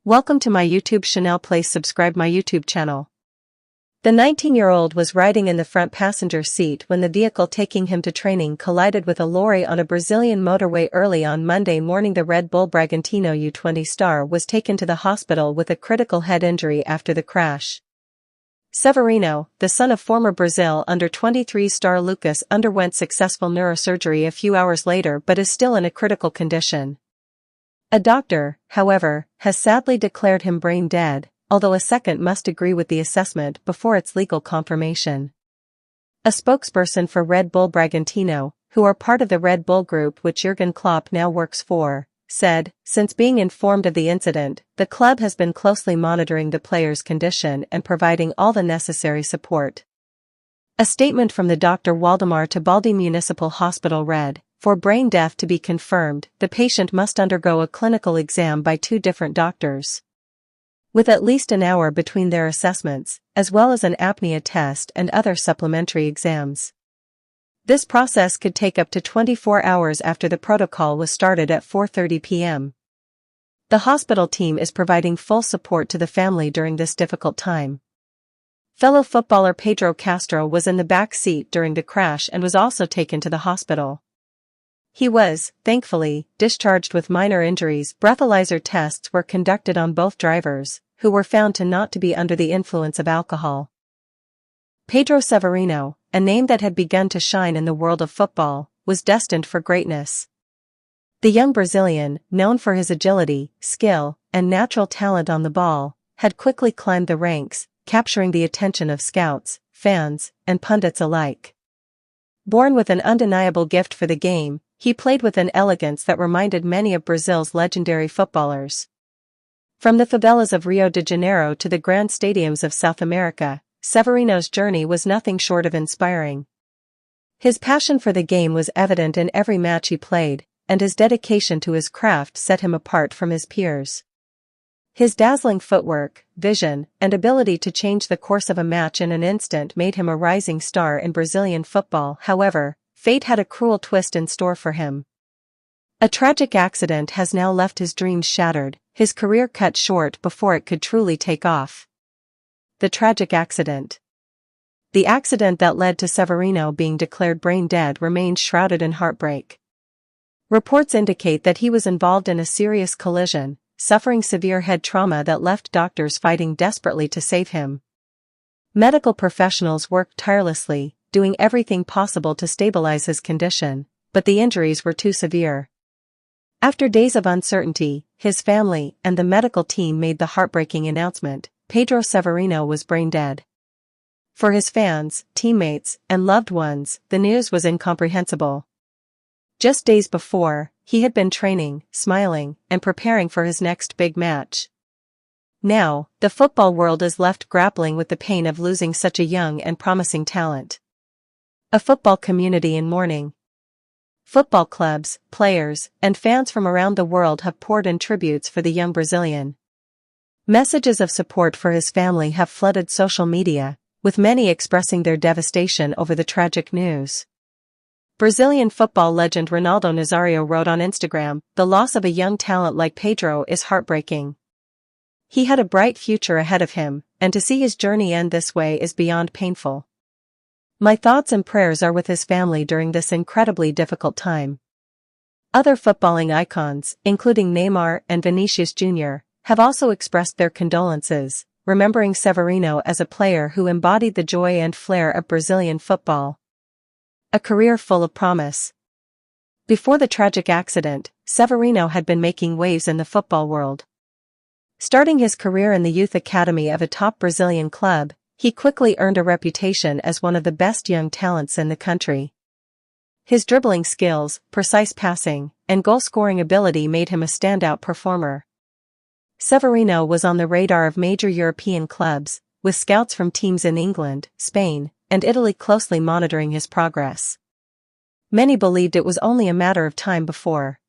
Welcome to my YouTube channel. Please subscribe my YouTube channel. The 19-year-old was riding in the front passenger seat when the vehicle taking him to training collided with a lorry on a Brazilian motorway early on Monday morning. The Red Bull Bragantino U20 star was taken to the hospital with a critical head injury after the crash. Severino, the son of former Brazil under-23 star Lucas, underwent successful neurosurgery a few hours later but is still in a critical condition. A doctor, however, has sadly declared him brain dead, although a second must agree with the assessment before its legal confirmation. A spokesperson for Red Bull Bragantino, who are part of the Red Bull Group which Jurgen Klopp now works for, said, since being informed of the incident, the club has been closely monitoring the player's condition and providing all the necessary support. A statement from the Dr. Waldemar Tebaldi Municipal Hospital read, for brain death to be confirmed, the patient must undergo a clinical exam by two different doctors, with at least an hour between their assessments, as well as an apnea test and other supplementary exams. This process could take up to 24 hours after the protocol was started at 4:30 p.m. The hospital team is providing full support to the family during this difficult time. Fellow footballer Pedro Castro was in the back seat during the crash and was also taken to the hospital. He was, thankfully, discharged with minor injuries. Breathalyzer tests were conducted on both drivers, who were found to not to be under the influence of alcohol. Pedro Severino, a name that had begun to shine in the world of football, was destined for greatness. The young Brazilian, known for his agility, skill, and natural talent on the ball, had quickly climbed the ranks, capturing the attention of scouts, fans, and pundits alike. Born with an undeniable gift for the game, he played with an elegance that reminded many of Brazil's legendary footballers. From the favelas of Rio de Janeiro to the grand stadiums of South America, Severino's journey was nothing short of inspiring. His passion for the game was evident in every match he played, and his dedication to his craft set him apart from his peers. His dazzling footwork, vision, and ability to change the course of a match in an instant made him a rising star in Brazilian football. However, fate had a cruel twist in store for him. A tragic accident has now left his dreams shattered, his career cut short before it could truly take off. The tragic accident. The accident that led to Severino being declared brain dead remains shrouded in heartbreak. Reports indicate that he was involved in a serious collision, suffering severe head trauma that left doctors fighting desperately to save him. Medical professionals worked tirelessly, doing everything possible to stabilize his condition, but the injuries were too severe. After days of uncertainty, his family and the medical team made the heartbreaking announcement: Pedro Severino was brain dead. For his fans, teammates, and loved ones, the news was incomprehensible. Just days before, he had been training, smiling, and preparing for his next big match. Now, the football world is left grappling with the pain of losing such a young and promising talent. A football community in mourning. Football clubs, players, and fans from around the world have poured in tributes for the young Brazilian. Messages of support for his family have flooded social media, with many expressing their devastation over the tragic news. Brazilian football legend Ronaldo Nazario wrote on Instagram, "The loss of a young talent like Pedro is heartbreaking. He had a bright future ahead of him, and to see his journey end this way is beyond painful. My thoughts and prayers are with his family during this incredibly difficult time." Other footballing icons, including Neymar and Vinicius Jr., have also expressed their condolences, remembering Severino as a player who embodied the joy and flair of Brazilian football. A career full of promise. Before the tragic accident, Severino had been making waves in the football world. Starting his career in the youth academy of a top Brazilian club, he quickly earned a reputation as one of the best young talents in the country. His dribbling skills, precise passing, and goal-scoring ability made him a standout performer. Severino was on the radar of major European clubs, with scouts from teams in England, Spain, and Italy closely monitoring his progress. Many believed it was only a matter of time before